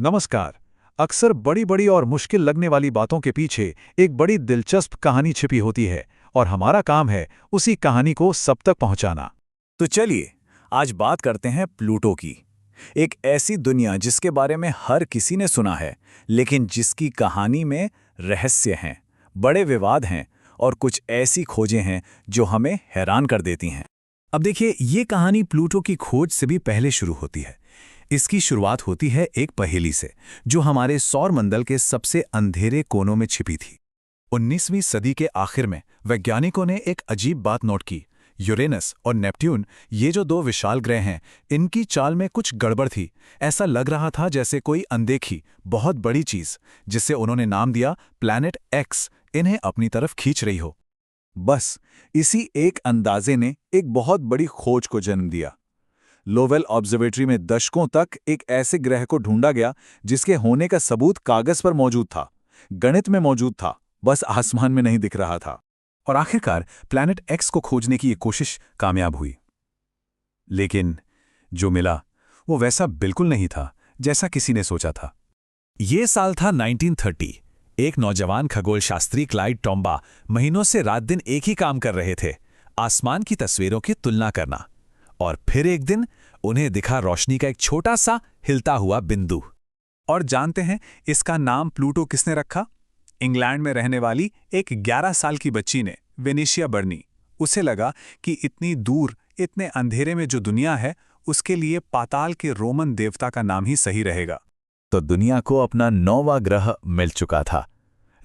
नमस्कार। अक्सर बड़ी बड़ी और मुश्किल लगने वाली बातों के पीछे एक बड़ी दिलचस्प कहानी छिपी होती है और हमारा काम है उसी कहानी को सब तक पहुंचाना। तो चलिए आज बात करते हैं प्लूटो की। एक ऐसी दुनिया जिसके बारे में हर किसी ने सुना है, लेकिन जिसकी कहानी में रहस्य हैं, बड़े विवाद हैं और कुछ ऐसी खोजें हैं जो हमें हैरान कर देती हैं। अब देखिए, ये कहानी प्लूटो की खोज से भी पहले शुरू होती है। इसकी शुरुआत होती है एक पहेली से, जो हमारे सौरमंडल के सबसे अंधेरे कोनों में छिपी थी। 19वीं सदी के आखिर में वैज्ञानिकों ने एक अजीब बात नोट की। यूरेनस और नेपट्यून, ये जो दो विशाल ग्रह हैं, इनकी चाल में कुछ गड़बड़ थी। ऐसा लग रहा था जैसे कोई अनदेखी बहुत बड़ी चीज, जिसे उन्होंने नाम दिया प्लैनेट एक्स, इन्हें अपनी तरफ खींच रही हो। बस इसी एक अंदाजे ने एक बहुत बड़ी खोज को जन्म दिया। लोवेल ऑब्जर्वेटरी में दशकों तक एक ऐसे ग्रह को ढूंढा गया जिसके होने का सबूत कागज पर मौजूद था, गणित में मौजूद था, बस आसमान में नहीं दिख रहा था। और आखिरकार प्लैनेट एक्स को खोजने की ये कोशिश कामयाब हुई। लेकिन जो मिला वो वैसा बिल्कुल नहीं था जैसा किसी ने सोचा था। ये साल था 1930। एक नौजवान खगोलशास्त्री क्लाइड टॉम्बा महीनों से रात दिन एक ही काम कर रहे थे, आसमान की तस्वीरों की तुलना करना। और फिर एक दिन उन्हें दिखा रोशनी का एक छोटा सा हिलता हुआ बिंदु। और जानते हैं इसका नाम प्लूटो किसने रखा? इंग्लैंड में रहने वाली एक 11 साल की बच्ची ने, वेनेशिया बर्नी। उसे लगा कि इतनी दूर, इतने अंधेरे में जो दुनिया है, उसके लिए पाताल के रोमन देवता का नाम ही सही रहेगा। तो दुनिया को अपना 9वां ग्रह मिल चुका था।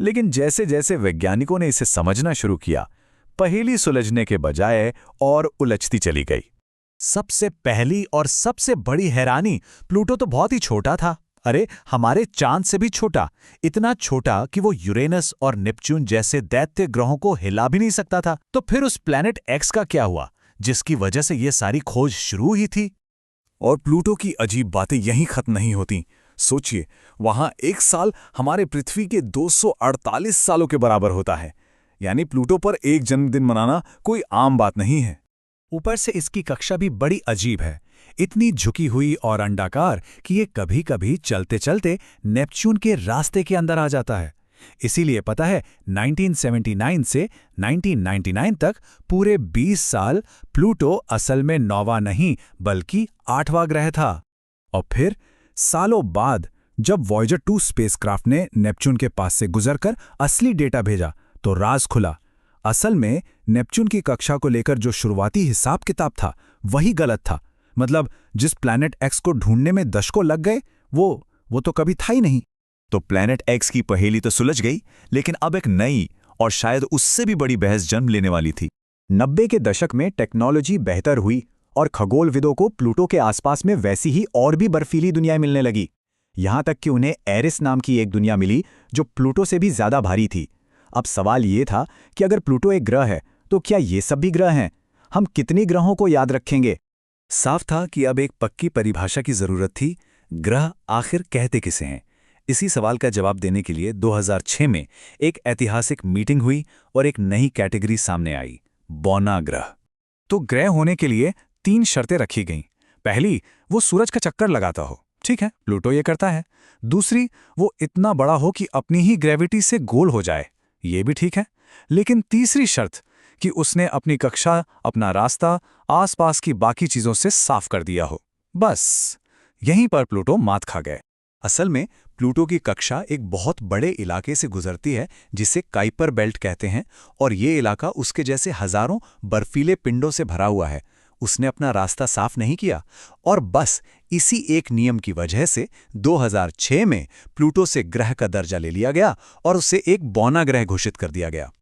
लेकिन जैसे जैसे वैज्ञानिकों ने इसे समझना शुरू किया, पहेली सुलझने के बजाय और उलझती चली गई। सबसे पहली और सबसे बड़ी हैरानी, प्लूटो तो बहुत ही छोटा था। अरे, हमारे चांद से भी छोटा। इतना छोटा कि वो यूरेनस और नेपच्यून जैसे दैत्य ग्रहों को हिला भी नहीं सकता था। तो फिर उस प्लैनेट एक्स का क्या हुआ, जिसकी वजह से ये सारी खोज शुरू ही थी? और प्लूटो की अजीब बातें यहीं खत्म नहीं होती। सोचिए, वहां एक साल हमारे पृथ्वी के 248 सालों के बराबर होता है। यानी प्लूटो पर एक जन्मदिन मनाना कोई आम बात नहीं है। ऊपर से इसकी कक्षा भी बड़ी अजीब है, इतनी झुकी हुई और अंडाकार कि ये कभी कभी चलते चलते नेपच्यून के रास्ते के अंदर आ जाता है। इसीलिए पता है, 1979 से 1999 तक पूरे 20 साल प्लूटो असल में 9वां नहीं बल्कि 8वां ग्रह था। और फिर सालों बाद जब वॉयेजर 2 स्पेसक्राफ्ट ने नेपच्यून के पास से गुजरकर असली डेटा भेजा, तो राज खुला। असल में नेपच्यून की कक्षा को लेकर जो शुरुआती हिसाब किताब था, वही गलत था। मतलब जिस प्लैनेट एक्स को ढूंढने में दशकों लग गए, वो तो कभी था ही नहीं। तो प्लैनेट एक्स की पहेली तो सुलझ गई, लेकिन अब एक नई और शायद उससे भी बड़ी बहस जन्म लेने वाली थी। 90 के दशक में टेक्नोलॉजी बेहतर हुई और खगोलविदों को प्लूटो के आसपास में वैसी ही और भी बर्फीली दुनियाएं मिलने लगी। यहां तक कि उन्हें एरिस नाम की एक दुनिया मिली जो प्लूटो से भी ज्यादा भारी थी। अब सवाल ये था कि अगर प्लूटो एक ग्रह है, तो क्या ये सब भी ग्रह हैं? हम कितनी ग्रहों को याद रखेंगे? साफ था कि अब एक पक्की परिभाषा की जरूरत थी। ग्रह आखिर कहते किसे हैं? इसी सवाल का जवाब देने के लिए 2006 में एक ऐतिहासिक मीटिंग हुई और एक नई कैटेगरी सामने आई, बौना ग्रह। तो ग्रह होने के लिए 3 शर्तें रखी गईं। पहली, वो सूरज का चक्कर लगाता हो। ठीक है, प्लूटो ये करता है। दूसरी, वो इतना बड़ा हो कि अपनी ही ग्रेविटी से गोल हो जाए। ये भी ठीक है। लेकिन तीसरी शर्त कि उसने अपनी कक्षा, अपना रास्ता, आसपास की बाकी चीजों से साफ कर दिया हो। बस यहीं पर प्लूटो मात खा गए। असल में प्लूटो की कक्षा एक बहुत बड़े इलाके से गुजरती है जिसे काइपर बेल्ट कहते हैं, और ये इलाका उसके जैसे हजारों बर्फीले पिंडों से भरा हुआ है। उसने अपना रास्ता साफ नहीं किया, और बस इसी एक नियम की वजह से 2006 में प्लूटो से ग्रह का दर्जा ले लिया गया और उसे एक बौना ग्रह घोषित कर दिया गया।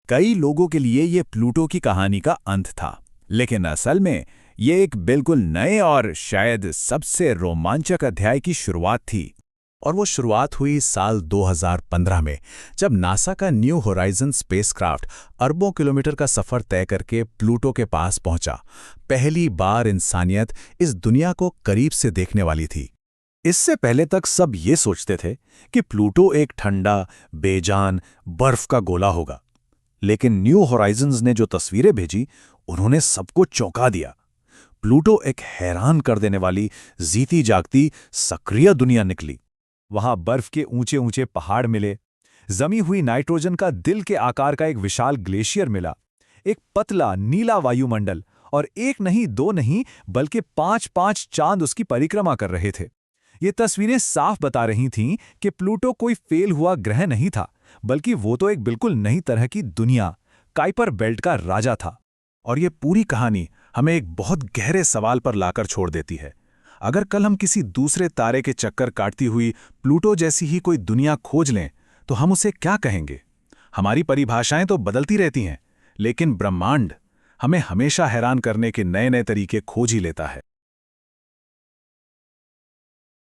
कई लोगों के लिए ये प्लूटो की कहानी का अंत था, लेकिन असल में ये एक बिल्कुल नए और शायद सबसे रोमांचक अध्याय की शुरुआत थी। और वो शुरुआत हुई साल 2015 में, जब नासा का न्यू होराइजन स्पेसक्राफ्ट अरबों किलोमीटर का सफर तय करके प्लूटो के पास पहुंचा। पहली बार इंसानियत इस दुनिया को करीब से देखने वाली थी। इससे पहले तक सब ये सोचते थे कि प्लूटो एक ठंडा, बेजान, बर्फ का गोला होगा। लेकिन न्यू होराइजन्स ने जो तस्वीरें भेजी, उन्होंने सबको चौंका दिया। प्लूटो एक हैरान कर देने वाली, जीती जागती, सक्रिय दुनिया निकली। वहां बर्फ के ऊंचे ऊंचे पहाड़ मिले, जमी हुई नाइट्रोजन का दिल के आकार का एक विशाल ग्लेशियर मिला, एक पतला नीला वायुमंडल, और एक नहीं दो नहीं बल्कि 5-5 चांद उसकी परिक्रमा कर रहे थे। ये तस्वीरें साफ बता रही थीं कि प्लूटो कोई फेल हुआ ग्रह नहीं था, बल्कि वो तो एक बिल्कुल नई तरह की दुनिया, काइपर बेल्ट का राजा था। और ये पूरी कहानी हमें एक बहुत गहरे सवाल पर लाकर छोड़ देती है। अगर कल हम किसी दूसरे तारे के चक्कर काटती हुई प्लूटो जैसी ही कोई दुनिया खोज लें, तो हम उसे क्या कहेंगे? हमारी परिभाषाएं तो बदलती रहती हैं, लेकिन ब्रह्मांड हमें हमेशा हैरान करने के नए नए तरीके खोज ही लेता है।